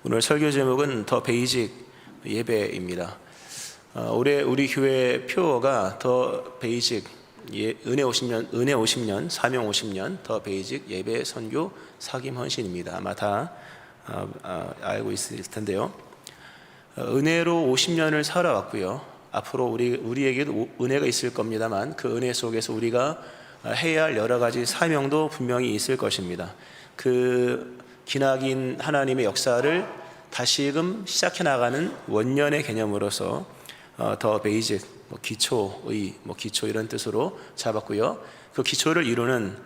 오늘 설교 제목은 더 베이직 예배입니다. 올해 우리 교회 표어가 더 베이직 은혜 50년, 사명 50년, 더 베이직 예배 선교 사김 헌신입니다. 아마 다 알고 있을 텐데요. 은혜로 50년을 살아왔고요. 앞으로 우리에게도 은혜가 있을 겁니다만 그 은혜 속에서 우리가 해야 할 여러 가지 사명도 분명히 있을 것입니다. 그 기나긴 하나님의 역사를 다시금 시작해 나가는 원년의 개념으로서 더 베이직, 기초의, 기초 이런 뜻으로 잡았고요. 그 기초를 이루는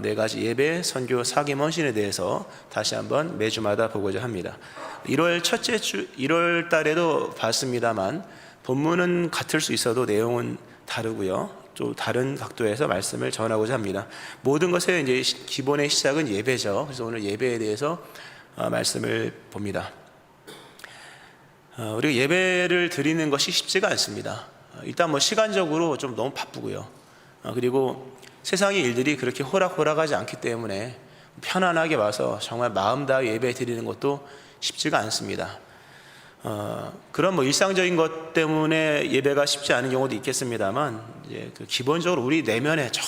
네 가지 예배, 선교, 사김, 헌신에 대해서 다시 한번 매주마다 보고자 합니다. 1월 첫째 주, 1월 달에도 봤습니다만 본문은 같을 수 있어도 내용은 다르고요. 또 다른 각도에서 말씀을 전하고자 합니다. 모든 것의 이제 기본의 시작은 예배죠. 그래서 오늘 예배에 대해서 말씀을 봅니다. 우리가 예배를 드리는 것이 쉽지가 않습니다. 일단 시간적으로 좀 너무 바쁘고요. 그리고 세상의 일들이 그렇게 호락호락하지 않기 때문에 편안하게 와서 정말 마음 다해 예배 드리는 것도 쉽지가 않습니다. 그런 일상적인 것 때문에 예배가 쉽지 않은 경우도 있겠습니다만, 이제 기본적으로 우리 내면에 저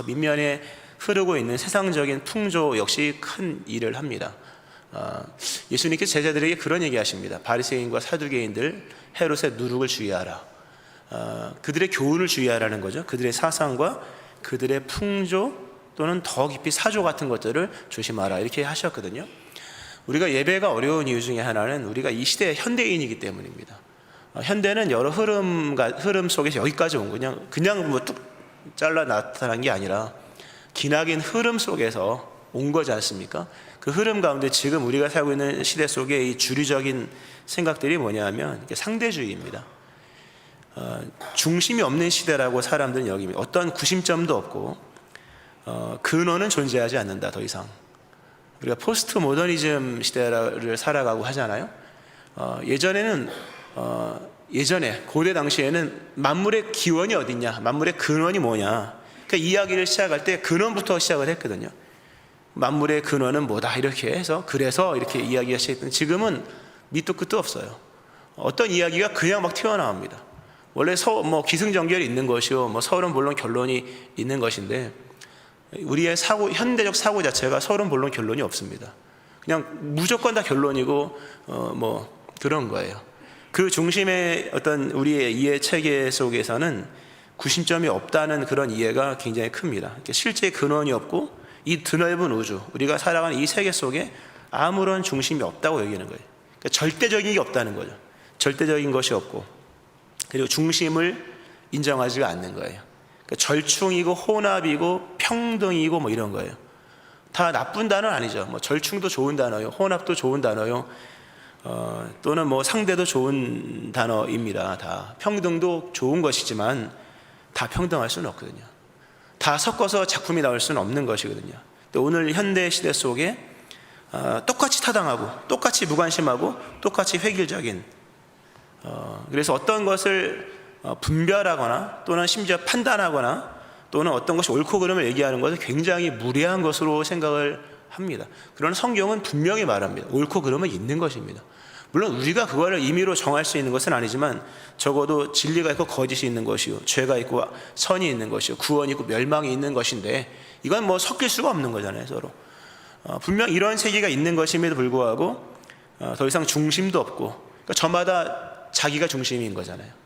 밑면에 흐르고 있는 세상적인 풍조 역시 큰 일을 합니다. 예수님께서 제자들에게 그런 얘기 하십니다. 바리새인과 사두개인들 헤롯의 누룩을 주의하라. 그들의 교훈을 주의하라는 거죠. 그들의 사상과 그들의 풍조 또는 더 깊이 사조 같은 것들을 조심하라, 이렇게 하셨거든요. 우리가 예배가 어려운 이유 중에 하나는 우리가 이 시대의 현대인이기 때문입니다. 현대는 여러 흐름 속에서 여기까지 온 그냥 뚝 잘라 나타난 게 아니라 기나긴 흐름 속에서 온 거지 않습니까? 그 흐름 가운데 지금 우리가 살고 있는 시대 속에 이 주류적인 생각들이 뭐냐면 상대주의입니다. 중심이 없는 시대라고 사람들은 여깁니다. 어떤 구심점도 없고 근원은 존재하지 않는다, 더 이상. 우리가 포스트 모더니즘 시대를 살아가고 하잖아요. 예전에 고대 당시에는 만물의 기원이 어딨냐, 만물의 근원이 뭐냐, 그러니까 이야기를 시작할 때 근원부터 시작을 했거든요. 만물의 근원은 뭐다, 이렇게 해서 그래서 이렇게 이야기가 시작했던. 지금은 밑도 끝도 없어요. 어떤 이야기가 그냥 막 튀어나옵니다. 원래 기승전결이 있는 것이요, 서론 본론 결론이 있는 것인데, 우리의 현대적 사고 자체가 서론 본론 결론이 없습니다. 그냥 무조건 다 결론이고 그런 거예요. 그 중심의 어떤 우리의 이해 체계 속에서는 구심점이 없다는 그런 이해가 굉장히 큽니다. 실제 근원이 없고 이 드넓은 우주, 우리가 살아가는 이 세계 속에 아무런 중심이 없다고 여기는 거예요. 그러니까 절대적인 게 없다는 거죠. 절대적인 것이 없고, 그리고 중심을 인정하지가 않는 거예요. 절충이고 혼합이고 평등이고 이런 거예요. 다 나쁜 단어는 아니죠. 절충도 좋은 단어요, 혼합도 좋은 단어요, 또는 상대도 좋은 단어입니다. 다 평등도 좋은 것이지만 다 평등할 수는 없거든요. 다 섞어서 작품이 나올 수는 없는 것이거든요. 오늘 현대 시대 속에 똑같이 타당하고 똑같이 무관심하고 똑같이 획일적인, 그래서 어떤 것을 분별하거나 또는 심지어 판단하거나 또는 어떤 것이 옳고 그름을 얘기하는 것은 굉장히 무례한 것으로 생각을 합니다. 그러나 성경은 분명히 말합니다. 옳고 그름은 있는 것입니다. 물론 우리가 그거를 임의로 정할 수 있는 것은 아니지만 적어도 진리가 있고 거짓이 있는 것이요, 죄가 있고 선이 있는 것이요, 구원이 있고 멸망이 있는 것인데, 이건 섞일 수가 없는 거잖아요, 서로. 분명 이런 세계가 있는 것임에도 불구하고 더 이상 중심도 없고, 그러니까 저마다 자기가 중심인 거잖아요.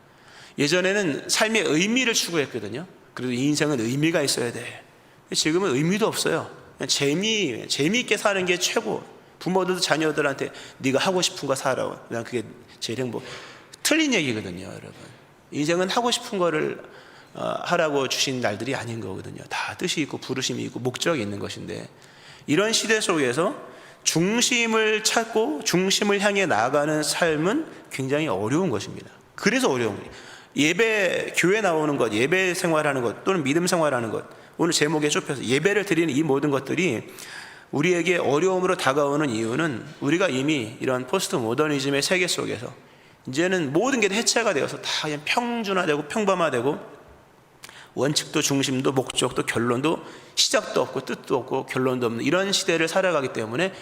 예전에는 삶의 의미를 추구했거든요. 그래도 이 인생은 의미가 있어야 돼. 지금은 의미도 없어요. 그냥 재미있게 사는 게 최고. 부모들도 자녀들한테 네가 하고 싶은 거 살아, 그냥 그게 제일 행복. 틀린 얘기거든요, 여러분. 인생은 하고 싶은 거를 하라고 주신 날들이 아닌 거거든요. 다 뜻이 있고 부르심이 있고 목적이 있는 것인데, 이런 시대 속에서 중심을 찾고 중심을 향해 나아가는 삶은 굉장히 어려운 것입니다. 그래서 어려운 거예요. 교회 나오는 것, 예배 생활하는 것, 또는 믿음 생활하는 것, 오늘 제목에 좁혀서 예배를 드리는 이 모든 것들이 우리에게 어려움으로 다가오는 이유는 우리가 이미 이런 포스트 모더니즘의 세계 속에서 이제는 모든 게 해체가 되어서 다 그냥 평준화되고 평범화되고, 원칙도 중심도 목적도 결론도 시작도 없고 뜻도 없고 결론도 없는 이런 시대를 살아가기 때문에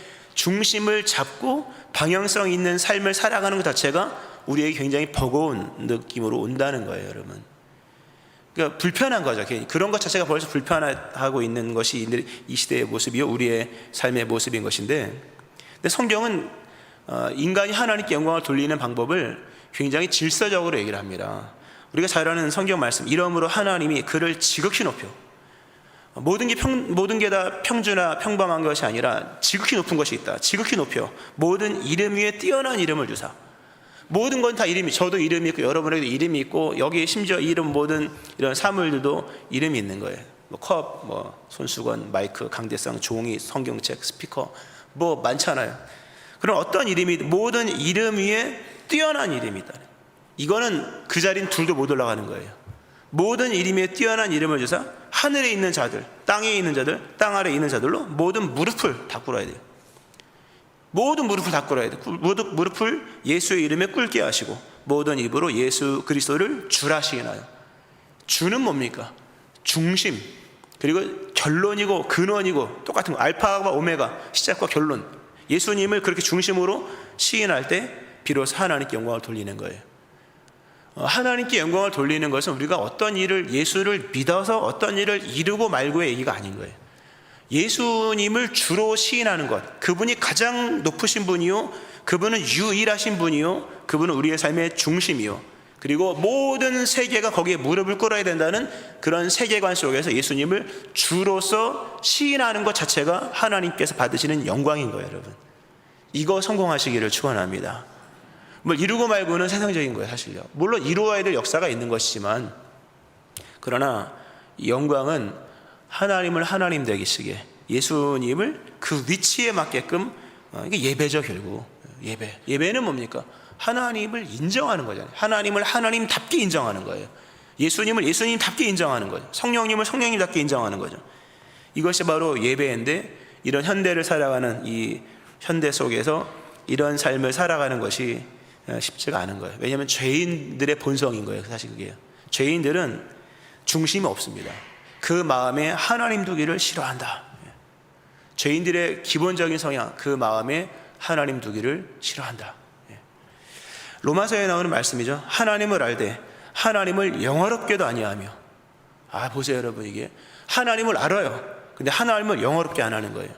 중심을 잡고 방향성 있는 삶을 살아가는 것 자체가 우리에게 굉장히 버거운 느낌으로 온다는 거예요, 여러분. 그러니까 불편한 거죠. 그런 것 자체가 벌써 불편하고 있는 것이 이 시대의 모습이요, 우리의 삶의 모습인 것인데, 근데 성경은 인간이 하나님께 영광을 돌리는 방법을 굉장히 질서적으로 얘기를 합니다. 우리가 잘 아는 성경 말씀, 이러므로 하나님이 그를 지극히 높여, 모든 게 다 평범한 것이 아니라 지극히 높은 것이 있다. 지극히 높여 모든 이름 위에 뛰어난 이름을 주사. 모든 건 다 이름이, 저도 이름이 있고 여러분에게도 이름이 있고, 여기에 심지어 이름 모든 이런 사물들도 이름이 있는 거예요. 컵, 손수건, 마이크, 강대상, 종이, 성경책, 스피커, 많잖아요. 그럼 어떤 이름이, 모든 이름 위에 뛰어난 이름이 있다. 이거는 그 자리는 둘도 못 올라가는 거예요. 모든 이름에 뛰어난 이름을 주사 하늘에 있는 자들, 땅에 있는 자들, 땅 아래에 있는 자들로 모든 무릎을 다 꿇어야 돼요. 모든 무릎을 다 꿇어야 돼요. 무릎을 예수의 이름에 꿇게 하시고 모든 입으로 예수 그리스도를 주라시나요. 주는 뭡니까? 중심, 그리고 결론이고 근원이고 똑같은 거, 알파와 오메가, 시작과 결론. 예수님을 그렇게 중심으로 시인할 때 비로소 하나님께 영광을 돌리는 거예요. 하나님께 영광을 돌리는 것은 우리가 어떤 일을, 예수를 믿어서 어떤 일을 이루고 말고의 얘기가 아닌 거예요. 예수님을 주로 시인하는 것, 그분이 가장 높으신 분이요, 그분은 유일하신 분이요, 그분은 우리의 삶의 중심이요, 그리고 모든 세계가 거기에 무릎을 꿇어야 된다는 그런 세계관 속에서 예수님을 주로서 시인하는 것 자체가 하나님께서 받으시는 영광인 거예요, 여러분. 이거 성공하시기를 축원합니다. 뭘 이루고 말고는 세상적인 거예요, 사실요. 물론 이루어야 될 역사가 있는 것이지만, 그러나 영광은 하나님을 하나님 되시게, 예수님을 그 위치에 맞게끔, 이게 예배죠, 결국. 예배는 뭡니까? 하나님을 인정하는 거잖아요. 하나님을 하나님답게 인정하는 거예요. 예수님을 예수님답게 인정하는 거죠. 성령님을 성령님답게 인정하는 거죠. 이것이 바로 예배인데, 이런 현대를 살아가는 이 현대 속에서 이런 삶을 살아가는 것이 쉽지가 않은 거예요. 왜냐하면 죄인들의 본성인 거예요, 사실 그게. 죄인들은 중심이 없습니다. 그 마음에 하나님 두기를 싫어한다. 죄인들의 기본적인 성향, 그 마음에 하나님 두기를 싫어한다. 로마서에 나오는 말씀이죠. 하나님을 알되 하나님을 영화롭게도 아니하며. 보세요, 여러분. 이게 하나님을 알아요. 근데 하나님을 영화롭게 안 하는 거예요.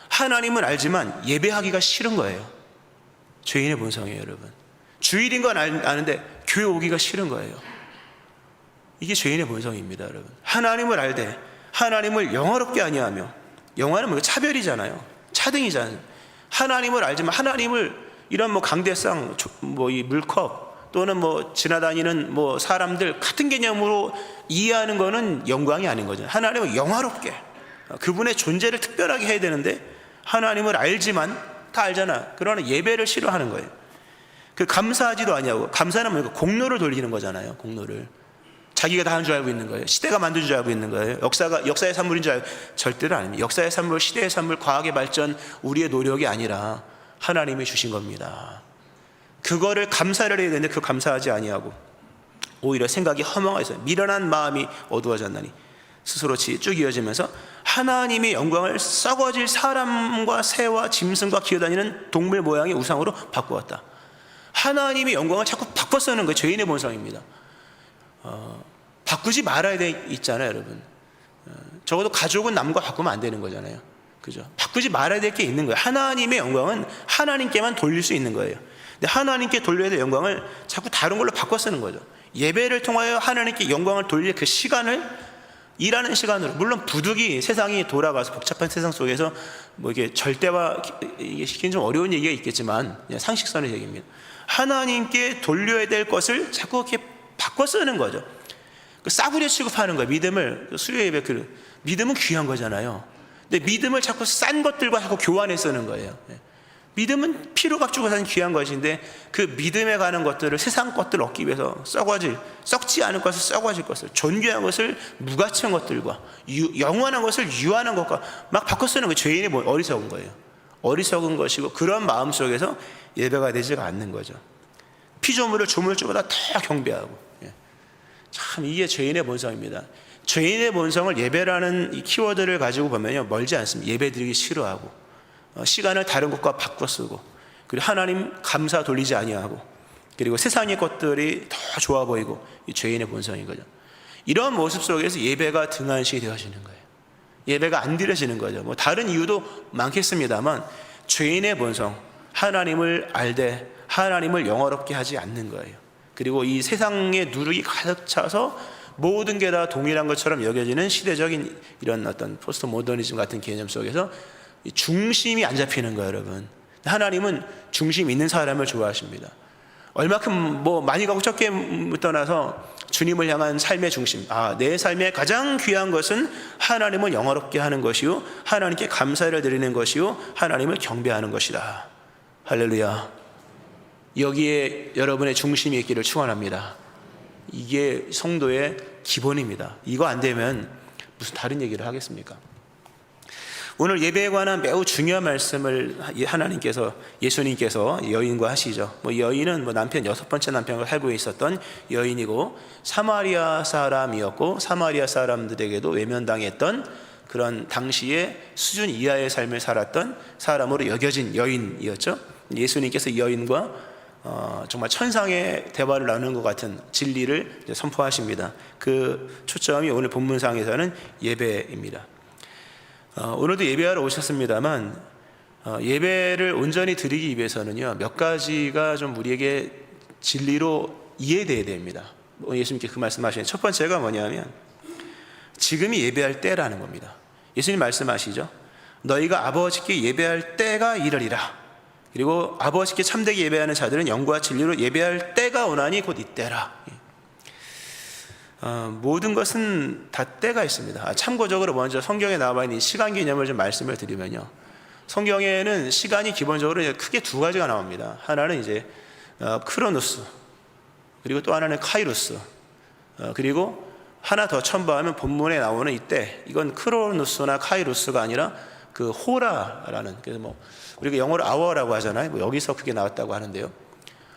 하나님은 알지만 예배하기가 싫은 거예요. 죄인의 본성이에요, 여러분. 주일인 건 아는데 교회 오기가 싫은 거예요. 이게 죄인의 본성입니다, 여러분. 하나님을 알되 하나님을 영화롭게 아니하며. 영화는 뭐 차별이잖아요. 차등이잖아요. 하나님을 알지만 하나님을 이런 강대상, 이 물컵 또는 지나다니는 사람들 같은 개념으로 이해하는 거는 영광이 아닌 거죠. 하나님을 영화롭게, 그분의 존재를 특별하게 해야 되는데 하나님을 알지만, 다 알잖아. 그러나 예배를 싫어하는 거예요. 그 감사하지도 아니하고. 감사는 뭡니까? 공로를 돌리는 거잖아요. 공로를 자기가 다 한 줄 알고 있는 거예요. 시대가 만든 줄 알고 있는 거예요. 역사의 산물인 줄 알고. 절대로 아닙니다. 역사의 산물, 시대의 산물, 과학의 발전, 우리의 노력이 아니라 하나님이 주신 겁니다. 그거를 감사를 해야 되는데 그 감사하지 아니하고 오히려 생각이 허망해서 미련한 마음이 어두워졌나니, 스스로 쭉 이어지면서 하나님의 영광을 썩어질 사람과 새와 짐승과 기어다니는 동물 모양의 우상으로 바꾸었다. 하나님의 영광을 자꾸 바꿔 쓰는 거예요. 죄인의 본성입니다. 바꾸지 말아야 있잖아요, 여러분. 적어도 가족은 남과 바꾸면 안 되는 거잖아요. 그죠? 바꾸지 말아야 될 게 있는 거예요. 하나님의 영광은 하나님께만 돌릴 수 있는 거예요. 근데 하나님께 돌려야 될 영광을 자꾸 다른 걸로 바꿔 쓰는 거죠. 예배를 통하여 하나님께 영광을 돌릴 그 시간을 일하는 시간으로, 물론 부득이 세상이 돌아가서 복잡한 세상 속에서 이게 절대화 시키는 좀 어려운 얘기가 있겠지만, 그냥 상식선의 얘기입니다. 하나님께 돌려야 될 것을 자꾸 이렇게 바꿔 쓰는 거죠. 싸구려 취급하는 거예요. 믿음을, 수요 예배, 믿음은 귀한 거잖아요. 근데 믿음을 자꾸 싼 것들과 자꾸 교환해 쓰는 거예요. 믿음은 피로 값주고 사는 귀한 것인데, 그 믿음에 가는 것들을, 세상 것들을 얻기 위해서 썩지 않을 것을 썩어질 것을, 존귀한 것을 무가치한 것들과 영원한 것을 유한한 것과 막 바꿔 쓰는 거예요. 죄인이 어리석은 거예요. 어리석은 것이고, 그런 마음 속에서 예배가 되지가 않는 거죠. 피조물을 조물주보다 더 경배하고. 참 이게 죄인의 본성입니다. 죄인의 본성을 예배라는 이 키워드를 가지고 보면요, 멀지 않습니다. 예배 드리기 싫어하고, 시간을 다른 것과 바꿔 쓰고, 그리고 하나님 감사 돌리지 아니하고, 그리고 세상의 것들이 더 좋아 보이고, 이 죄인의 본성인 거죠. 이런 모습 속에서 예배가 등한시 되어지는 거예요. 예배가 안 드려지는 거죠. 뭐 다른 이유도 많겠습니다만 죄인의 본성, 하나님을 알되 하나님을 영화롭게 하지 않는 거예요. 그리고 이 세상의 누룩이 가득 차서 모든 게 다 동일한 것처럼 여겨지는 시대적인 이런 어떤 포스트 모더니즘 같은 개념 속에서 중심이 안 잡히는 거예요, 여러분. 하나님은 중심 있는 사람을 좋아하십니다. 얼마큼 뭐 많이 가고 적게 떠나서 주님을 향한 삶의 중심, 내 삶의 가장 귀한 것은 하나님을 영화롭게 하는 것이요, 하나님께 감사를 드리는 것이요, 하나님을 경배하는 것이다. 할렐루야. 여기에 여러분의 중심이 있기를 축원합니다. 이게 성도의 기본입니다. 이거 안 되면 무슨 다른 얘기를 하겠습니까? 오늘 예배에 관한 매우 중요한 말씀을 하나님께서, 예수님께서 여인과 하시죠. 여인은 남편, 6번째 남편과 살고 있었던 여인이고, 사마리아 사람이었고, 사마리아 사람들에게도 외면당했던 그런 당시에 수준 이하의 삶을 살았던 사람으로 여겨진 여인이었죠. 예수님께서 이 여인과 정말 천상의 대화를 나누는 것 같은 진리를 선포하십니다. 그 초점이 오늘 본문상에서는 예배입니다. 오늘도 예배하러 오셨습니다만 예배를 온전히 드리기 위해서는요, 몇 가지가 좀 우리에게 진리로 이해되어야 됩니다. 예수님께 그 말씀하시는 첫 번째가 뭐냐면 지금이 예배할 때라는 겁니다. 예수님 말씀하시죠. 너희가 아버지께 예배할 때가 이르리라. 그리고 아버지께 참되게 예배하는 자들은 영과 진리로 예배할 때가 오나니 곧 이때라. 모든 것은 다 때가 있습니다. 참고적으로 먼저 성경에 나와 있는 시간 개념을 좀 말씀을 드리면요, 성경에는 시간이 기본적으로 크게 두 가지가 나옵니다. 하나는 이제 크로노스, 그리고 또 하나는 카이로스, 그리고 하나 더 첨부하면 본문에 나오는 이때, 이건 크로노스나 카이로스가 아니라 그 호라라는, 그래서 우리가 영어로 아워라고 하잖아요. 여기서 그게 나왔다고 하는데요.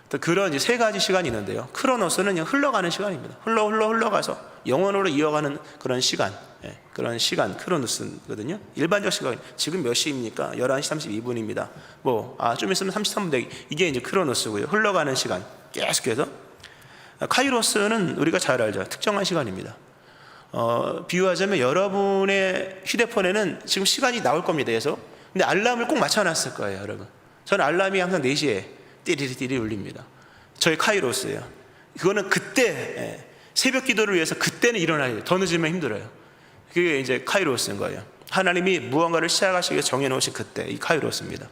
또 그런 이제 세 가지 시간이 있는데요. 크로노스는 그냥 흘러가는 시간입니다. 흘러가서 영원으로 이어가는 그런 시간, 그런 시간 크로노스거든요. 일반적 시간, 지금 몇 시입니까? 11시 32분입니다. 좀 있으면 33분 되기, 이게 이제 크로노스고요. 흘러가는 시간 계속해서. 카이로스는 우리가 잘 알죠. 특정한 시간입니다. 비유하자면 여러분의 휴대폰에는 지금 시간이 나올 겁니다. 그래서 근데 알람을 꼭 맞춰놨을 거예요, 여러분. 저는 알람이 항상 4시에 띠리리띠리 울립니다. 저희 카이로스예요. 그거는 그때 새벽 기도를 위해서 그때는 일어나야 돼요. 더 늦으면 힘들어요. 그게 이제 카이로스인 거예요. 하나님이 무언가를 시작하시기 위해 정해놓으신 그때, 이 카이로스입니다.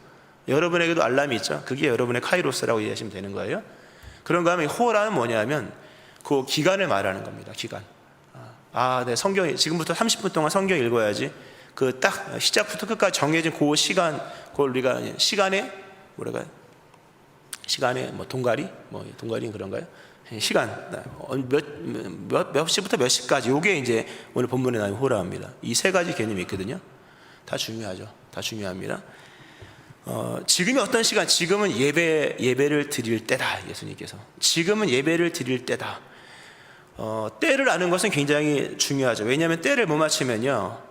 여러분에게도 알람이 있죠. 그게 여러분의 카이로스라고 이해하시면 되는 거예요. 그런가 하면 호라는 뭐냐면 그 기간을 말하는 겁니다. 기간. 네, 성경이 지금부터 30분 동안 성경 읽어야지. 그 딱 시작부터 끝까지 정해진 그 시간, 그걸 우리가 시간에 시간에 동가리, 동가리는 그런가요? 시간 몇 시부터 몇 시까지, 요게 이제 오늘 본문에 나온 호라입니다. 이 세 가지 개념이 있거든요. 다 중요하죠. 다 중요합니다. 지금이 어떤 시간? 지금은 예배를 드릴 때다. 예수님께서 지금은 예배를 드릴 때다. 때를 아는 것은 굉장히 중요하죠. 왜냐하면 때를 못 맞추면요,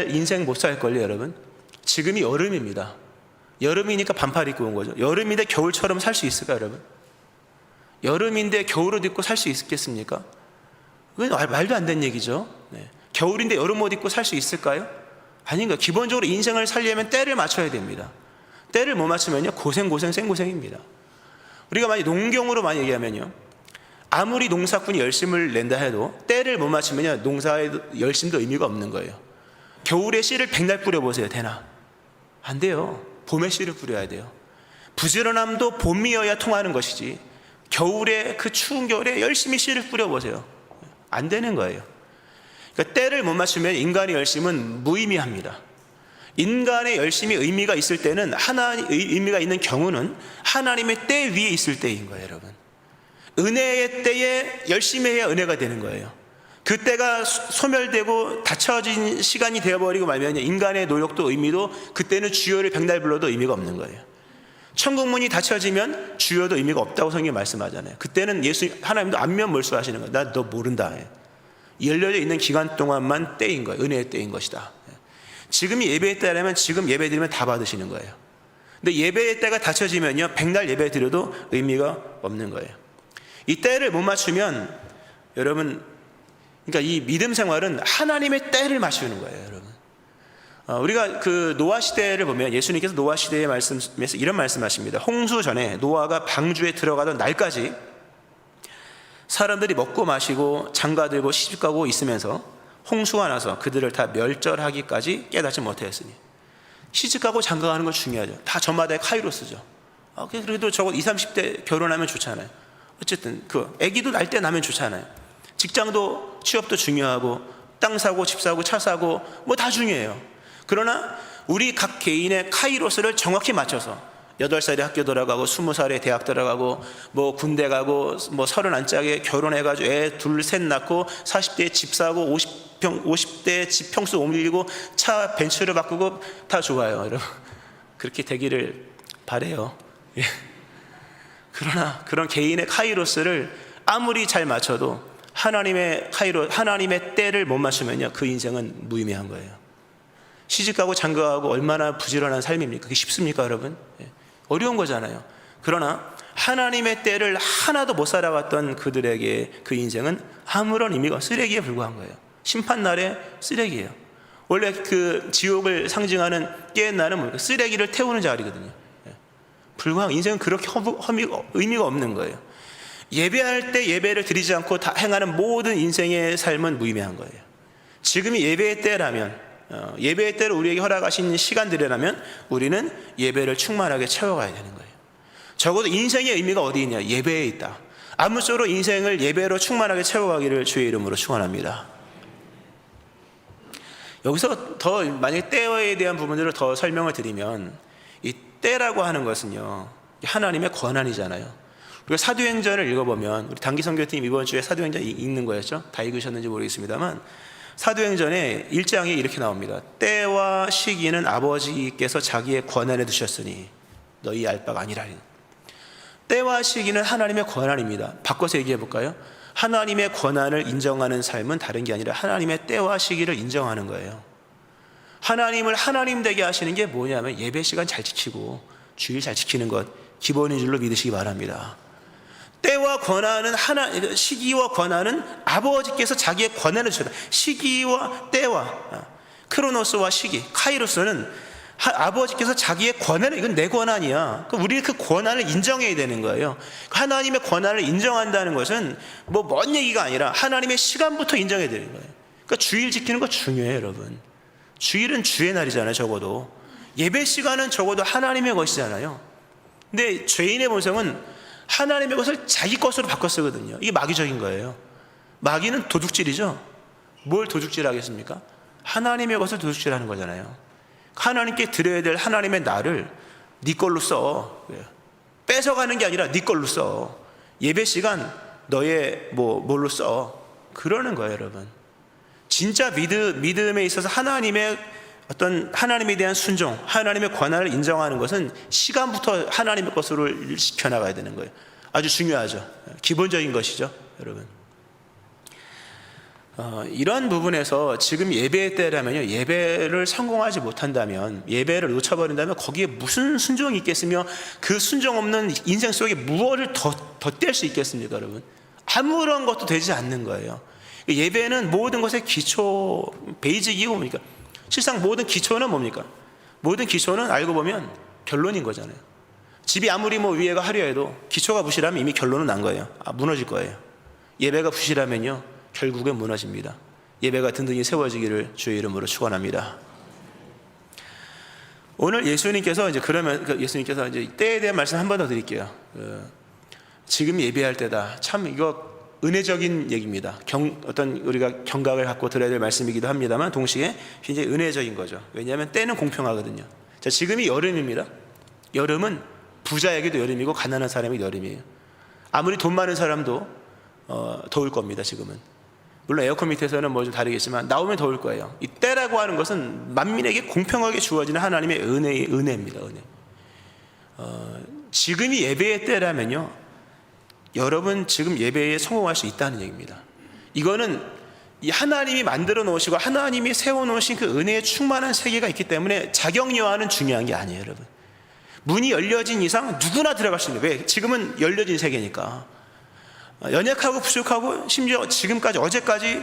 인생 못 살걸요, 여러분. 지금이 여름입니다. 여름이니까 반팔 입고 온 거죠. 여름인데 겨울처럼 살 수 있을까요, 여러분? 여름인데 겨울옷 입고 살 수 있겠습니까? 그건 말도 안 되는 얘기죠. 겨울인데 여름 옷 입고 살 수 있을까요? 아닌가. 기본적으로 인생을 살려면 때를 맞춰야 됩니다. 때를 못 맞추면요, 생고생입니다. 우리가 만약 농경으로 많이 얘기하면요, 아무리 농사꾼이 열심을 낸다 해도 때를 못 맞추면요, 농사의 열심도 의미가 없는 거예요. 겨울에 씨를 백날 뿌려보세요. 되나? 안 돼요. 봄에 씨를 뿌려야 돼요. 부지런함도 봄이어야 통하는 것이지, 겨울에, 그 추운 겨울에 열심히 씨를 뿌려보세요. 안 되는 거예요. 그러니까 때를 못 맞추면 인간의 열심은 무의미합니다. 인간의 열심이 의미가 있을 때는, 의미가 있는 경우는 하나님의 때 위에 있을 때인 거예요, 여러분. 은혜의 때에 열심히 해야 은혜가 되는 거예요. 그때가 소멸되고 닫혀진 시간이 되어버리고 말면 인간의 노력도 의미도, 그때는 주여를 백날 불러도 의미가 없는 거예요. 천국문이 닫혀지면 주여도 의미가 없다고 성경이 말씀하잖아요. 그때는 하나님도 안면 몰수하시는 거예요. 나 너 모른다. 열려져 있는 기간 동안만 때인 거예요. 은혜의 때인 것이다. 지금이 예배의 때라면 지금 예배 드리면 다 받으시는 거예요. 근데 예배의 때가 닫혀지면요, 백날 예배 드려도 의미가 없는 거예요. 이 때를 못 맞추면 여러분, 그러니까 이 믿음 생활은 하나님의 때를 맞추는 거예요, 여러분. 우리가 그 노아 시대를 보면 예수님께서 노아 시대의 말씀에서 이런 말씀하십니다. 홍수 전에 노아가 방주에 들어가던 날까지 사람들이 먹고 마시고 장가들고 시집가고 있으면서 홍수가 나서 그들을 다 멸절하기까지 깨닫지 못하였으니. 시집가고 장가가는 건 중요하죠. 다 저마다의 카이로스죠. 그래도 적어도 20, 30대 결혼하면 좋잖아요. 어쨌든 아기도 날 때 나면 좋잖아요. 직장도 취업도 중요하고 땅 사고 집 사고 차 사고 뭐 다 중요해요. 그러나 우리 각 개인의 카이로스를 정확히 맞춰서 8살에 학교 들어가고 20살에 대학 들어가고 뭐 군대 가고 뭐 30안짝에 결혼해가지고 애 둘 셋 낳고 40대에 집 사고 50대에 집 평수 옮기고 차 벤츠를 바꾸고 다 좋아요, 여러분. 그렇게 되기를 바래요. 그러나 그런 개인의 카이로스를 아무리 잘 맞춰도 하나님의 때를 못 맞추면요, 그 인생은 무의미한 거예요. 시집가고 장가가고 얼마나 부지런한 삶입니까? 그게 쉽습니까, 여러분? 어려운 거잖아요. 그러나 하나님의 때를 하나도 못 살아갔던 그들에게 그 인생은 아무런 의미가, 쓰레기에 불과한 거예요. 심판날에 쓰레기예요. 원래 그 지옥을 상징하는 깨은 날은 뭡니까? 쓰레기를 태우는 자리거든요. 불과한, 인생은 그렇게 의미가 없는 거예요. 예배할 때 예배를 드리지 않고 다 행하는 모든 인생의 삶은 무의미한 거예요. 지금이 예배의 때라면, 예배의 때를 우리에게 허락하신 시간들이라면 우리는 예배를 충만하게 채워가야 되는 거예요. 적어도 인생의 의미가 어디 있냐? 예배에 있다. 아무쪼록 인생을 예배로 충만하게 채워가기를 주의 이름으로 축원합니다. 여기서 더 만약에 때에 대한 부분들을 더 설명을 드리면, 이 때라고 하는 것은요, 하나님의 권한이잖아요. 우리가 사도행전을 읽어보면, 우리 단기 선교팀 이번 주에 사도행전 읽는 거였죠? 다 읽으셨는지 모르겠습니다만 사도행전에 1장에 이렇게 나옵니다. 때와 시기는 아버지께서 자기의 권한에 두셨으니 너희 알 바가 아니라니. 때와 시기는 하나님의 권한입니다. 바꿔서 얘기해 볼까요? 하나님의 권한을 인정하는 삶은 다른 게 아니라 하나님의 때와 시기를 인정하는 거예요. 하나님을 하나님 되게 하시는 게 뭐냐면 예배 시간 잘 지키고 주일 잘 지키는 것, 기본인 줄로 믿으시기 바랍니다. 때와 권한은 시기와 권한은 아버지께서 자기의 권한을 주셨다. 시기와 때와 크로노스와 시기, 카이로스는 아버지께서 자기의 권한을, 이건 내 권한이야. 우리는 그 권한을 인정해야 되는 거예요. 하나님의 권한을 인정한다는 것은 뭐 먼 얘기가 아니라 하나님의 시간부터 인정해야 되는 거예요. 그러니까 주일 지키는 거 중요해요, 여러분. 주일은 주의 날이잖아요, 적어도. 예배 시간은 적어도 하나님의 것이잖아요. 근데 죄인의 본성은 하나님의 것을 자기 것으로 바꿔 쓰거든요. 이게 마귀적인 거예요. 마귀는 도둑질이죠. 뭘 도둑질하겠습니까? 하나님의 것을 도둑질하는 거잖아요. 하나님께 드려야 될 하나님의 나를 네 걸로 써. 뺏어가는 게 아니라 네 걸로 써. 예배 시간 너의 뭘로 써. 그러는 거예요, 여러분. 진짜 믿음에 있어서 하나님에 대한 순종, 하나님의 권한을 인정하는 것은 시간부터 하나님의 것으로 시켜나가야 되는 거예요. 아주 중요하죠. 기본적인 것이죠, 여러분. 이런 부분에서 지금 예배의 때라면요, 예배를 성공하지 못한다면, 예배를 놓쳐버린다면 거기에 무슨 순종이 있겠으며 그 순종 없는 인생 속에 무엇을 덧댈 수 있겠습니까, 여러분? 아무런 것도 되지 않는 거예요. 예배는 모든 것의 기초, 베이직이고 뭡니까? 실상 모든 기초는 뭡니까? 모든 기초는 알고 보면 결론인 거잖아요. 집이 아무리 위에가 화려해도 기초가 부실하면 이미 결론은 난 거예요. 무너질 거예요. 예배가 부실하면요, 결국엔 무너집니다. 예배가 든든히 세워지기를 주의 이름으로 축원합니다. 오늘 예수님께서 이제 때에 대한 말씀 한 번 더 드릴게요. 지금 예배할 때다. 참 이거 은혜적인 얘기입니다. 우리가 경각을 갖고 들어야 될 말씀이기도 합니다만 동시에 굉장히 은혜적인 거죠. 왜냐하면 때는 공평하거든요. 자, 지금이 여름입니다. 여름은 부자에게도 여름이고 가난한 사람에게도 여름이에요. 아무리 돈 많은 사람도 더울 겁니다. 지금은. 물론 에어컨 밑에서는 좀 다르겠지만 나오면 더울 거예요. 이 때라고 하는 것은 만민에게 공평하게 주어지는 하나님의 은혜입니다. 은혜. 지금이 예배의 때라면요, 여러분 지금 예배에 성공할 수 있다는 얘기입니다. 이거는 이 하나님이 만들어 놓으시고 하나님이 세워 놓으신 그 은혜의 충만한 세계가 있기 때문에 자격 여하는 중요한 게 아니에요, 여러분. 문이 열려진 이상 누구나 들어갈 수 있는. 왜? 지금은 열려진 세계니까. 연약하고 부족하고 심지어 지금까지 어제까지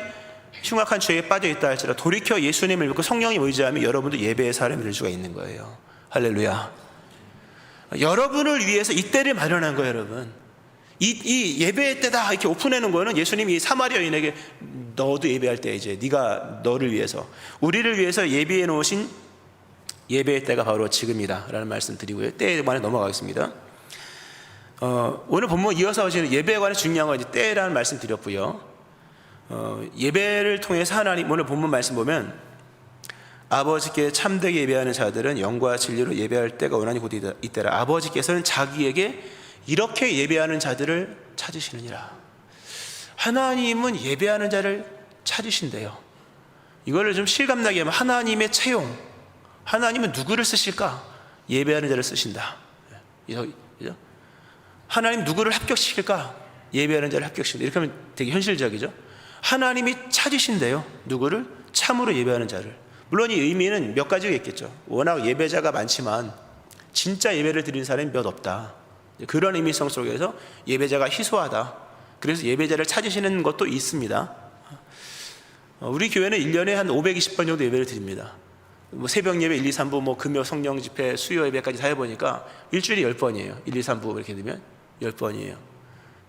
흉악한 죄에 빠져 있다 할지라도 돌이켜 예수님을 믿고 성령님 의지하면 여러분도 예배의 사람이 될 수가 있는 거예요. 할렐루야. 여러분을 위해서 이때를 마련한 거예요, 여러분. 이 예배의 때다 이렇게 오픈해놓은 거는 예수님이 사마리아 여인에게 너도 예배할 때 이제 네가 너를 위해서 우리를 위해서 예비해 놓으신 예배의 때가 바로 지금이다 라는 말씀 드리고요. 때에 관해 넘어가겠습니다. 오늘 본문 이어서 하시는 예배에 관해 중요한 건 이제 때라는 말씀 드렸고요. 예배를 통해서 하나님, 오늘 본문 말씀 보면 아버지께 참되게 예배하는 자들은 영과 진리로 예배할 때가 원하니 곧 이때라. 아버지께서는 자기에게 이렇게 예배하는 자들을 찾으시느니라. 하나님은 예배하는 자를 찾으신대요. 이거를 좀 실감나게 하면 하나님의 채용, 하나님은 누구를 쓰실까? 예배하는 자를 쓰신다. 하나님 누구를 합격시킬까? 예배하는 자를 합격시킨다. 이렇게 하면 되게 현실적이죠. 하나님이 찾으신대요. 누구를? 참으로 예배하는 자를. 물론 이 의미는 몇 가지가 있겠죠. 워낙 예배자가 많지만 진짜 예배를 드리는 사람이 몇 없다. 그런 의미성 속에서 예배자가 희소하다. 그래서 예배자를 찾으시는 것도 있습니다. 우리 교회는 1년에 한 520번 정도 예배를 드립니다. 뭐 새벽 예배 1, 2, 3부, 뭐 금요 성령 집회, 수요 예배까지 다 해보니까 일주일에 10번이에요. 1, 2, 3부 이렇게 되면 10번이에요.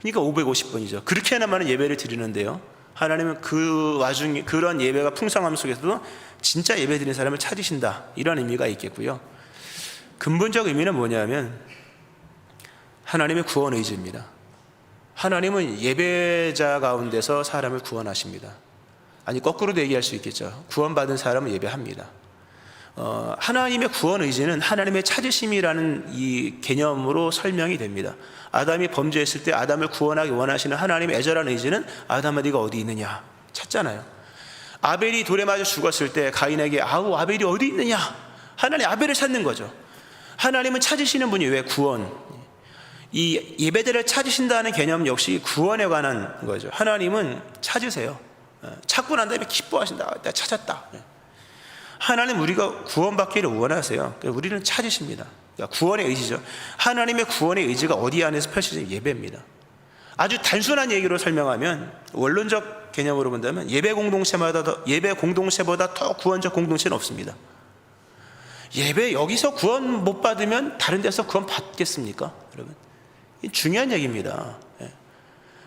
그러니까 550번이죠. 그렇게나 많은 예배를 드리는데요. 하나님은 그 와중에 그런 예배가 풍성함 속에서도 진짜 예배 드리는 사람을 찾으신다. 이런 의미가 있겠고요. 근본적 의미는 뭐냐면 하나님의 구원 의지입니다. 하나님은 예배자 가운데서 사람을 구원하십니다. 아니 거꾸로도 얘기할 수 있겠죠. 구원받은 사람은 예배합니다. 하나님의 구원 의지는 하나님의 찾으심이라는 이 개념으로 설명이 됩니다. 아담이 범죄했을 때 아담을 구원하기 원하시는 하나님의 애절한 의지는 아담아 네가 어디 있느냐 찾잖아요. 아벨이 돌에 맞아 죽었을 때 가인에게 아우 아벨이 어디 있느냐, 하나님 아벨을 찾는 거죠. 하나님은 찾으시는 분이 왜 구원, 이 예배자를 찾으신다는 개념 역시 구원에 관한 거죠. 하나님은 찾으세요. 찾고 난 다음에 기뻐하신다. 내가 찾았다. 하나님 우리가 구원받기를 원하세요. 우리는 찾으십니다. 그러니까 구원의 의지죠. 하나님의 구원의 의지가 어디 안에서 펼쳐지는 예배입니다. 아주 단순한 얘기로 설명하면, 원론적 개념으로 본다면 예배 공동체보다 더 구원적 공동체는 없습니다. 예배 여기서 구원 못 받으면 다른 데서 구원 받겠습니까, 여러분? 중요한 얘기입니다.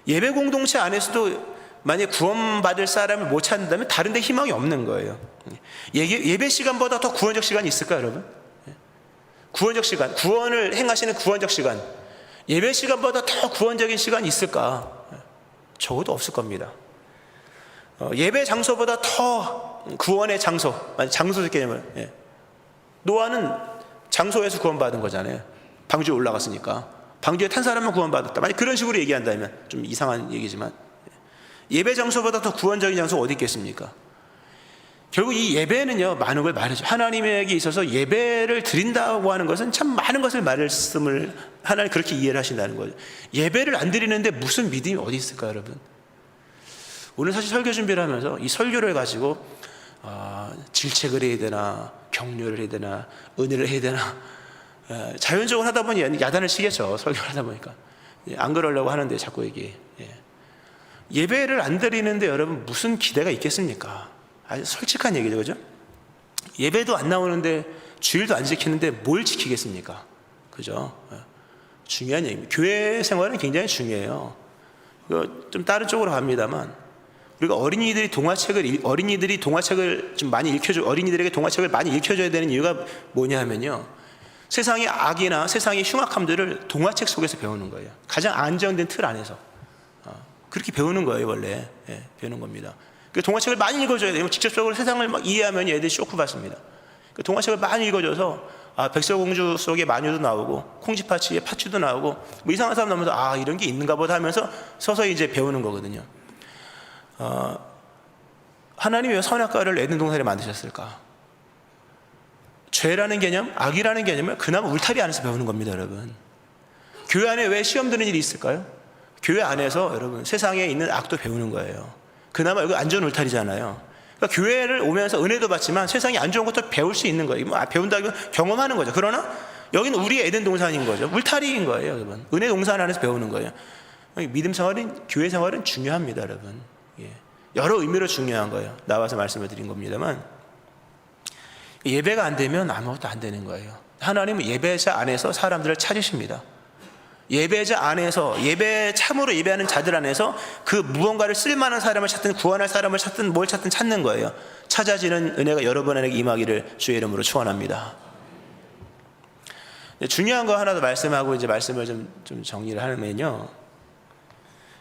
예배 공동체 안에서도 만약 구원받을 사람을 못 찾는다면 다른 데 희망이 없는 거예요. 예배 시간보다 더 구원적 시간이 있을까요, 여러분? 구원적 시간, 구원을 행하시는 구원적 시간, 예배 시간보다 더 구원적인 시간이 있을까? 적어도 없을 겁니다. 예배 장소보다 더 구원의 장소, 장소적 개념을, 노아는 장소에서 구원받은 거잖아요. 방주에 올라갔으니까. 방주에 탄 사람만 구원받았다. 만약 그런 식으로 얘기한다면 좀 이상한 얘기지만, 예배 장소보다 더 구원적인 장소가 어디 있겠습니까? 결국 이 예배는요, 많은 걸 말해줘. 하나님에게 있어서 예배를 드린다고 하는 것은 참 많은 것을 말씀을 하나님 그렇게 이해를 하신다는 거죠. 예배를 안 드리는데 무슨 믿음이 어디 있을까요, 여러분? 오늘 사실 설교 준비를 하면서 이 설교를 가지고 질책을 해야 되나, 격려를 해야 되나, 은혜를 해야 되나, 자연적으로 하다 보니 야단을 치겠죠. 설교를 하다 보니까. 안 그러려고 하는데 자꾸 얘기해. 예배를 안 드리는데 여러분 무슨 기대가 있겠습니까? 아주 솔직한 얘기죠, 그죠? 예배도 안 나오는데 주일도 안 지키는데 뭘 지키겠습니까? 그죠? 중요한 얘기입니다. 교회 생활은 굉장히 중요해요. 좀 다른 쪽으로 갑니다만, 우리가 어린이들이 동화책을 좀 많이 어린이들에게 동화책을 많이 읽혀줘야 되는 이유가 뭐냐면요, 세상의 악이나 세상의 흉악함들을 동화책 속에서 배우는 거예요. 가장 안정된 틀 안에서 그렇게 배우는 거예요, 원래. 배우는 겁니다. 그 동화책을 많이 읽어줘야 돼요. 직접적으로 세상을 막 이해하면 애들이 쇼크 받습니다. 그 동화책을 많이 읽어줘서 백설공주 속에 마녀도 나오고 콩쥐파치에 파치도 나오고 뭐 이상한 사람 나오면서 이런 게 있는가 보다 하면서 서서히 이제 배우는 거거든요. 하나님이 왜 선악과를 에덴 동산에 만드셨을까? 죄라는 개념, 악이라는 개념을 그나마 울타리 안에서 배우는 겁니다, 여러분. 교회 안에 왜 시험 드는 일이 있을까요? 교회 안에서 여러분 세상에 있는 악도 배우는 거예요. 그나마 여기 안전 울타리잖아요. 그러니까 교회를 오면서 은혜도 받지만 세상에 안 좋은 것도 배울 수 있는 거예요. 배운다고 경험하는 거죠. 그러나 여기는 우리의 에덴 동산인 거죠. 울타리인 거예요, 여러분. 은혜 동산 안에서 배우는 거예요. 믿음 생활은, 교회 생활은 중요합니다, 여러분. 예. 여러 의미로 중요한 거예요. 나와서 말씀을 드린 겁니다만, 예배가 안 되면 아무것도 안 되는 거예요. 하나님은 예배자 안에서 사람들을 찾으십니다. 예배자 안에서, 참으로 예배하는 자들 안에서 그 무언가를 쓸만한 사람을 찾든 구원할 사람을 찾든 뭘 찾든 찾는 거예요. 찾아지는 은혜가 여러분에게 임하기를 주의 이름으로 축원합니다. 중요한 거 하나 더 말씀하고 이제 말씀을 좀 정리를 하면요,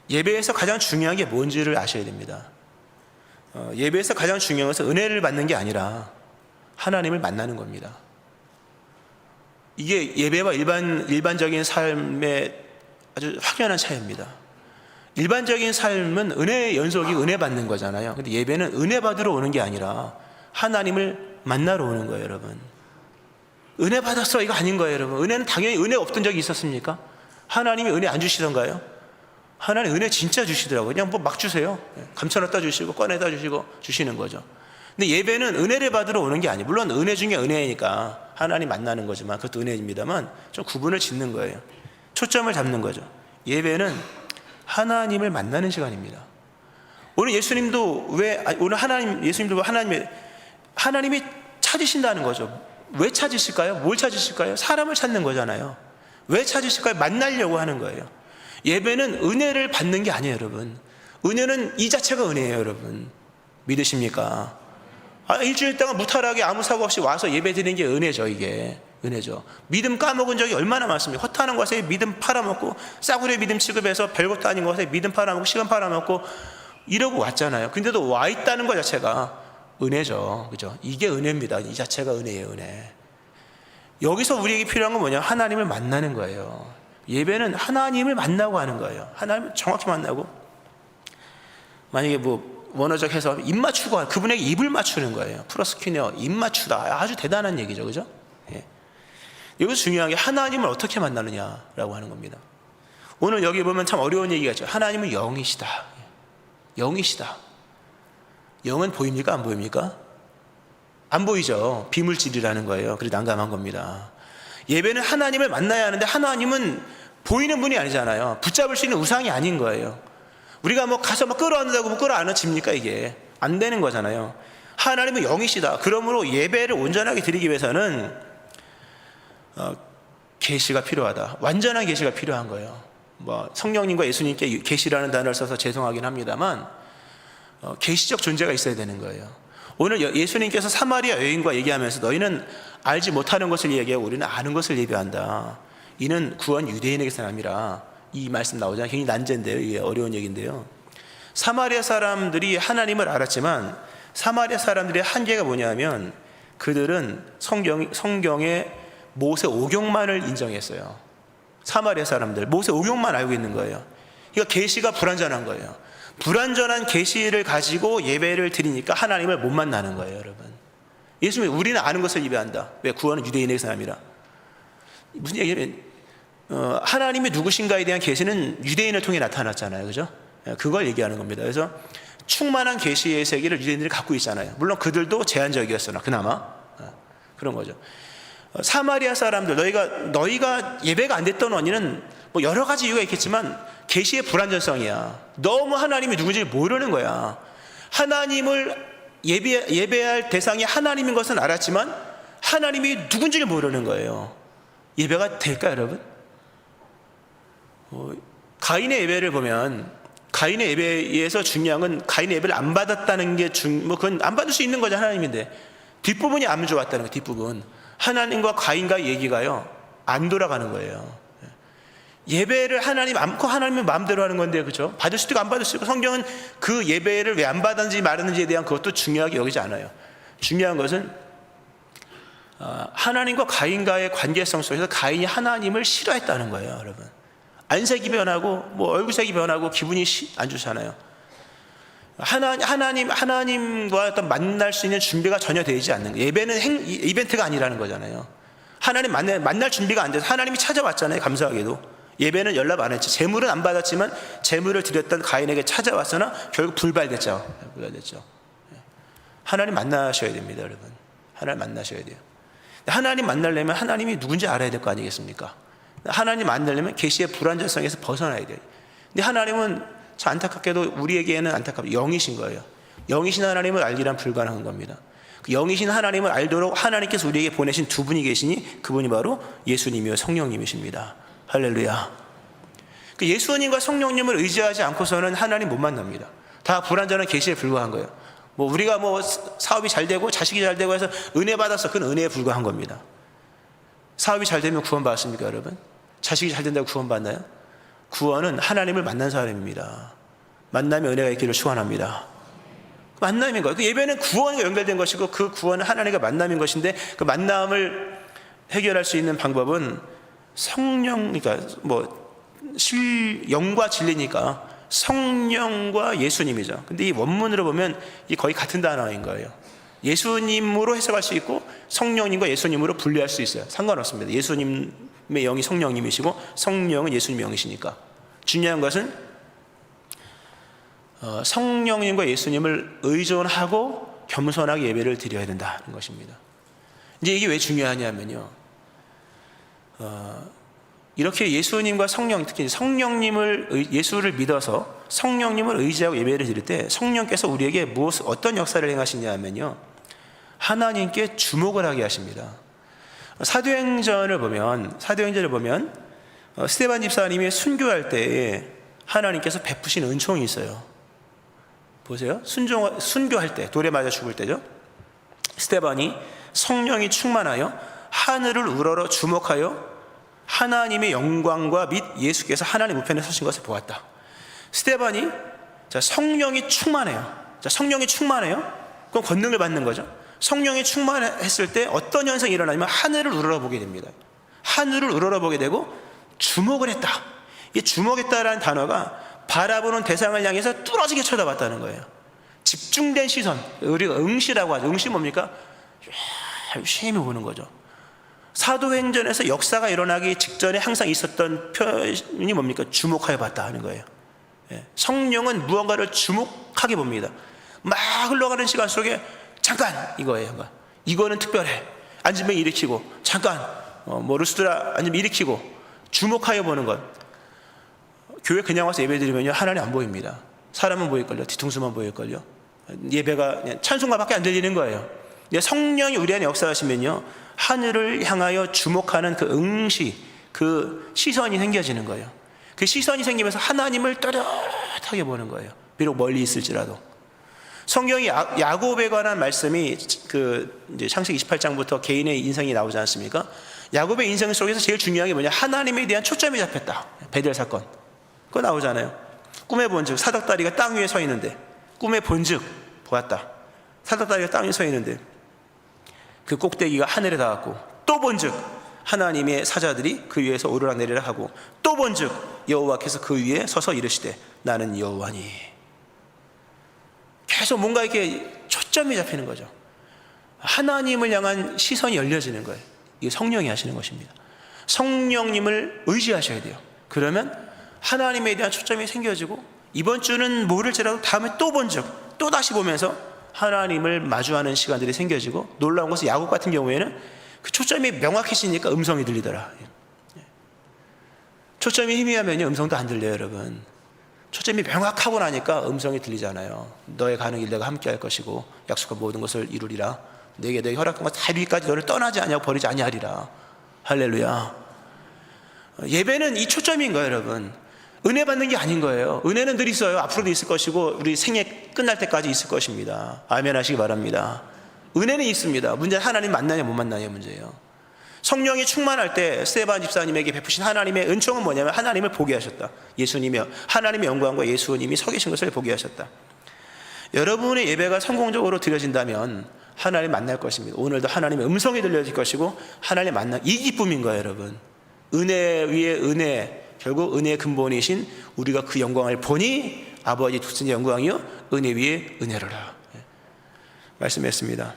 예배에서 가장 중요한 게 뭔지를 아셔야 됩니다. 예배에서 가장 중요한 것은 은혜를 받는 게 아니라 하나님을 만나는 겁니다. 이게 예배와 일반적인 삶의 아주 확연한 차이입니다. 일반적인 삶은 은혜의 연속이 은혜 받는 거잖아요. 근데 예배는 은혜 받으러 오는 게 아니라 하나님을 만나러 오는 거예요, 여러분. 은혜 받았어, 이거 아닌 거예요, 여러분. 은혜는 당연히 은혜 없던 적이 있었습니까? 하나님이 은혜 안 주시던가요? 하나님 은혜 진짜 주시더라고요. 그냥 뭐 막 주세요. 감춰놨다 주시고 꺼내다 주시고 주시는 거죠. 근데 예배는 은혜를 받으러 오는 게 아니에요. 물론 은혜 중에 은혜니까 하나님 만나는 거지만 그것도 은혜입니다만 좀 구분을 짓는 거예요. 초점을 잡는 거죠. 예배는 하나님을 만나는 시간입니다. 오늘 예수님도 하나님이 찾으신다는 거죠. 왜 찾으실까요? 뭘 찾으실까요? 사람을 찾는 거잖아요. 왜 찾으실까요? 만나려고 하는 거예요. 예배는 은혜를 받는 게 아니에요, 여러분. 은혜는 이 자체가 은혜예요, 여러분. 믿으십니까? 일주일 동안 무탈하게 아무 사고 없이 와서 예배 드리는 게 은혜죠. 이게 은혜죠. 믿음 까먹은 적이 얼마나 많습니까? 허탄한 것에 믿음 팔아먹고, 싸구려 믿음 취급해서 별것도 아닌 것에 믿음 팔아먹고, 시간 팔아먹고 이러고 왔잖아요. 근데도 와 있다는 것 자체가 은혜죠. 그죠? 이게 은혜입니다. 이 자체가 은혜예요, 은혜. 여기서 우리에게 필요한 건 뭐냐? 하나님을 만나는 거예요. 예배는 하나님을 만나고 하는 거예요. 하나님을 정확히 만나고, 만약에 원어적 해서 입 맞추고 그분에게 입을 맞추는 거예요. 프로스퀴네어, 입 맞추다. 아주 대단한 얘기죠, 그죠? 예. 여기서 중요한 게 하나님을 어떻게 만나느냐라고 하는 겁니다. 오늘 여기 보면 참 어려운 얘기가 있죠. 하나님은 영이시다. 영이시다. 영은 보입니까? 안 보입니까? 안 보이죠. 비물질이라는 거예요. 그래서 난감한 겁니다. 예배는 하나님을 만나야 하는데 하나님은 보이는 분이 아니잖아요. 붙잡을 수 있는 우상이 아닌 거예요. 우리가 가서 끌어안는다고 끌어안아집니까? 이게 안 되는 거잖아요. 하나님은 영이시다. 그러므로 예배를 온전하게 드리기 위해서는 계시가 필요하다. 완전한 계시가 필요한 거예요. 성령님과 예수님께 계시라는 단어를 써서 죄송하긴 합니다만 계시적 존재가 있어야 되는 거예요. 오늘 예수님께서 사마리아 여인과 얘기하면서 너희는 알지 못하는 것을 얘기하고 우리는 아는 것을 예배한다. 이는 구원 유대인에게서 남이라. 이 말씀 나오잖아요. 굉장히 난제인데요. 이게 어려운 얘기인데요. 사마리아 사람들이 하나님을 알았지만 사마리아 사람들의 한계가 뭐냐면 그들은 성경의 모세 오경만을 인정했어요. 사마리아 사람들 모세 오경만 알고 있는 거예요. 그러니까 계시가 불완전한 거예요. 불완전한 계시를 가지고 예배를 드리니까 하나님을 못 만나는 거예요, 여러분. 예수님이 우리는 아는 것을 예배한다. 왜? 구원은 유대인에게서 남이라. 무슨 얘기냐면 하나님이 누구신가에 대한 계시는 유대인을 통해 나타났잖아요, 그죠? 그걸 얘기하는 겁니다. 그래서 충만한 계시의 세계를 유대인들이 갖고 있잖아요. 물론 그들도 제한적이었으나 그나마 그런 거죠. 사마리아 사람들, 너희가 예배가 안 됐던 원인은 여러 가지 이유가 있겠지만 계시의 불완전성이야. 너무 하나님이 누군지 모르는 거야. 하나님을 예배할 대상이 하나님인 것은 알았지만 하나님이 누군지를 모르는 거예요. 예배가 될까요, 여러분? 가인의 예배를 보면 가인의 예배에서 중요한 건 가인의 예배를 안 받았다는 게 그건 안 받을 수 있는 거죠. 하나님인데 뒷부분이 안 좋았다는 거예요. 뒷부분 하나님과 가인과의 얘기가요 안 돌아가는 거예요. 예배를 하나님의 마음대로 하는 건데, 그렇죠? 받을 수도 있고 안 받을 수도 있고, 성경은 그 예배를 왜 안 받았는지 말았는지에 대한 그것도 중요하게 여기지 않아요. 중요한 것은 하나님과 가인과의 관계성 속에서 가인이 하나님을 싫어했다는 거예요, 여러분. 안색이 변하고 얼굴색이 변하고 기분이 안 좋잖아요. 하나님과 어떤 만날 수 있는 준비가 전혀 되지 않는 거예요. 예배는 이벤트가 아니라는 거잖아요. 하나님 만날 준비가 안 돼서 하나님이 찾아왔잖아요. 감사하게도 예배는 연락 안 했죠. 제물은 안 받았지만 제물을 드렸던 가인에게 찾아왔으나 결국 불발됐죠. 하나님 만나셔야 됩니다, 여러분. 하나님 만나셔야 돼요. 하나님 만나려면 하나님이 누군지 알아야 될 거 아니겠습니까? 하나님 만나려면 계시의 불완전성에서 벗어나야 돼요. 근데 하나님은 참 안타깝게도 우리에게는 안타깝게 영이신 거예요. 영이신 하나님을 알기란 불가능한 겁니다. 그 영이신 하나님을 알도록 하나님께서 우리에게 보내신 두 분이 계시니 그분이 바로 예수님이요 성령님이십니다. 할렐루야. 그 예수님과 성령님을 의지하지 않고서는 하나님 못 만납니다. 다 불완전한 계시에 불과한 거예요. 뭐 우리가 뭐 사업이 잘 되고 자식이 잘 되고 해서 은혜 받아서 그건 은혜에 불과한 겁니다. 사업이 잘 되면 구원 받습니까, 여러분? 자식이 잘 된다고 구원 받나요? 구원은 하나님을 만난 사람입니다. 만나면 은혜가 있기를 축원합니다. 만남인 거예요. 그 예배는 구원과 연결된 것이고 그 구원은 하나님과 만남인 것인데 그 만남을 해결할 수 있는 방법은 성령, 그러니까 영과 진리니까 성령과 예수님이죠. 근데 이 원문으로 보면 이 거의 같은 단어인 거예요. 예수님으로 해석할 수 있고 성령님과 예수님으로 분리할 수 있어요. 상관없습니다. 예수님의 영이 성령님이시고 성령은 예수님의 영이시니까. 중요한 것은 성령님과 예수님을 의존하고 겸손하게 예배를 드려야 된다는 것입니다. 이제 이게 왜 중요하냐면요, 이렇게 예수님과 성령, 특히 성령님을 예수를 믿어서 성령님을 의지하고 예배를 드릴 때 성령께서 우리에게 어떤 역사를 행하시냐면요, 하나님께 주목을 하게 하십니다. 사도행전을 보면 스데반 집사님이 순교할 때에 하나님께서 베푸신 은총이 있어요. 보세요. 순교할 때, 돌에 맞아 죽을 때죠. 스데반이 성령이 충만하여 하늘을 우러러 주목하여 하나님의 영광과 및 예수께서 하나님 우편에 서신 것을 보았다. 스데반이 성령이 충만해요. 성령이 충만해요? 그럼 권능을 받는 거죠. 성령이 충만했을 때 어떤 현상이 일어나냐면 하늘을 우러러보게 됩니다. 하늘을 우러러보게 되고 주목을 했다. 이 주목했다라는 단어가 바라보는 대상을 향해서 뚫어지게 쳐다봤다는 거예요. 집중된 시선, 우리가 응시라고 하죠. 응시 뭡니까? 열심히 보는 거죠. 사도행전에서 역사가 일어나기 직전에 항상 있었던 표현이 뭡니까? 주목하여 봤다 하는 거예요. 성령은 무언가를 주목하게 봅니다. 막 흘러가는 시간 속에 잠깐 이거예요. 이거는 특별해. 앉으면 일으키고 잠깐 루스드라 앉으면 일으키고 주목하여 보는 것. 교회 그냥 와서 예배 드리면요, 하나님 안 보입니다. 사람은 보일걸요. 뒤통수만 보일걸요. 예배가 그냥 찬송가밖에 안 들리는 거예요. 성령이 우리 안에 역사하시면요, 하늘을 향하여 주목하는 그 응시, 그 시선이 생겨지는 거예요. 그 시선이 생기면서 하나님을 또렷하게 보는 거예요. 비록 멀리 있을지라도. 성경이 야곱에 관한 말씀이 이제 창세기 28장부터 개인의 인생이 나오지 않습니까? 야곱의 인생 속에서 제일 중요한 게 뭐냐? 하나님에 대한 초점이 잡혔다. 베델 사건. 그거 나오잖아요. 꿈에 본즉 사닥다리가 땅 위에 서 있는데, 꿈에 본즉 보았다. 사닥다리가 땅 위에 서 있는데 그 꼭대기가 하늘에 닿았고, 또 본즉 하나님의 사자들이 그 위에서 오르락내리락 하고, 또 본즉 여호와께서 그 위에 서서 이르시되 나는 여호와니. 계속 뭔가 이렇게 초점이 잡히는 거죠. 하나님을 향한 시선이 열려지는 거예요. 이게 성령이 하시는 것입니다. 성령님을 의지하셔야 돼요. 그러면 하나님에 대한 초점이 생겨지고, 이번 주는 모를지라도 다음에 또 본즉 또 다시 보면서 하나님을 마주하는 시간들이 생겨지고, 놀라운 것은 야곱 같은 경우에는 그 초점이 명확해지니까 음성이 들리더라. 초점이 희미하면 음성도 안 들려요, 여러분. 초점이 명확하고 나니까 음성이 들리잖아요. 너의 가는 길 내가 함께 할 것이고 약속한 모든 것을 이루리라. 내게 허락한 것 다 이루기까지 너를 떠나지 아니하고 버리지 아니하리라. 할렐루야. 예배는 이 초점인 거예요, 여러분. 은혜 받는 게 아닌 거예요. 은혜는 늘 있어요. 앞으로도 있을 것이고 우리 생애 끝날 때까지 있을 것입니다. 아멘 하시기 바랍니다. 은혜는 있습니다. 문제는 하나님 만나냐 못 만나냐 문제예요. 성령이 충만할 때 스데반 집사님에게 베푸신 하나님의 은총은 뭐냐면 하나님을 보게 하셨다. 예수님이 하나님의 영광과 예수님이 서 계신 것을 보게 하셨다. 여러분의 예배가 성공적으로 드려진다면 하나님 만날 것입니다. 오늘도 하나님의 음성이 들려질 것이고 하나님 만나, 이 기쁨인 거예요, 여러분. 은혜 위에 은혜, 결국 은혜의 근본이신 우리가 그 영광을 보니 아버지 두신 영광이요 은혜 위에 은혜로라. 말씀했습니다.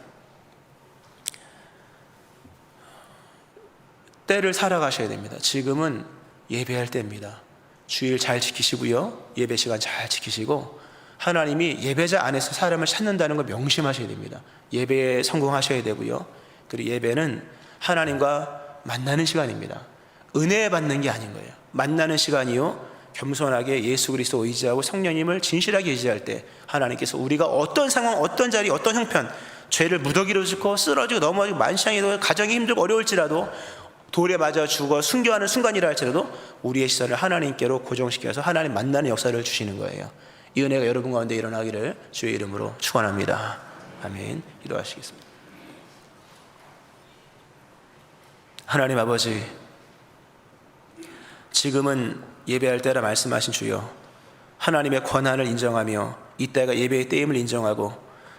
때를 살아가셔야 됩니다. 지금은 예배할 때입니다. 주일 잘 지키시고요, 예배 시간 잘 지키시고, 하나님이 예배자 안에서 사람을 찾는다는 걸 명심하셔야 됩니다. 예배에 성공하셔야 되고요, 그리고 예배는 하나님과 만나는 시간입니다. 은혜 받는 게 아닌 거예요. 만나는 시간이요, 겸손하게 예수 그리스도 의지하고 성령님을 진실하게 의지할 때 하나님께서 우리가 어떤 상황, 어떤 자리, 어떤 형편, 죄를 무더기로 짓고 쓰러지고 넘어지고 만상에도 가정이 힘들고 어려울지라도, 돌에 맞아 죽어 순교하는 순간이라 할지라도 우리의 시선을 하나님께로 고정시켜서 하나님 만나는 역사를 주시는 거예요. 이 은혜가 여러분 가운데 일어나기를 주의 이름으로 축원합니다. 아멘. 기도하시겠습니다. 하나님 아버지, 지금은 예배할 때라 말씀하신 주여, 하나님의 권한을 인정하며 이때가 예배의 때임을 인정하고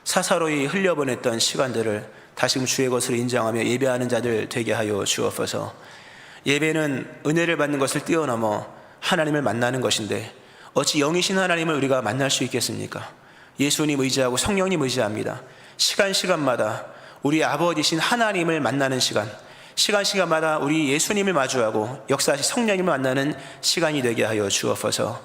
사사로이 흘려보냈던 시간들을 다시금 주의 것으로 인정하며 예배하는 자들 되게 하여 주옵소서. 예배는 은혜를 받는 것을 뛰어넘어 하나님을 만나는 것인데 어찌 영이신 하나님을 우리가 만날 수 있겠습니까? 예수님 의지하고 성령님 의지합니다. 시간마다 우리 아버지신 하나님을 만나는 시간, 시간마다 우리 예수님을 마주하고 역사하신 성령님을 만나는 시간이 되게 하여 주옵소서.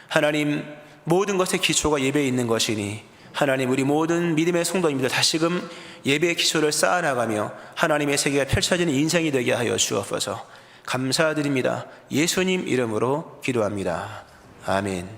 하나님, 모든 것의 기초가 예배에 있는 것이니 하나님, 우리 모든 믿음의 성도님들 다시금 예배의 기초를 쌓아나가며 하나님의 세계가 펼쳐지는 인생이 되게 하여 주옵소서. 감사드립니다. 예수님 이름으로 기도합니다. 아멘.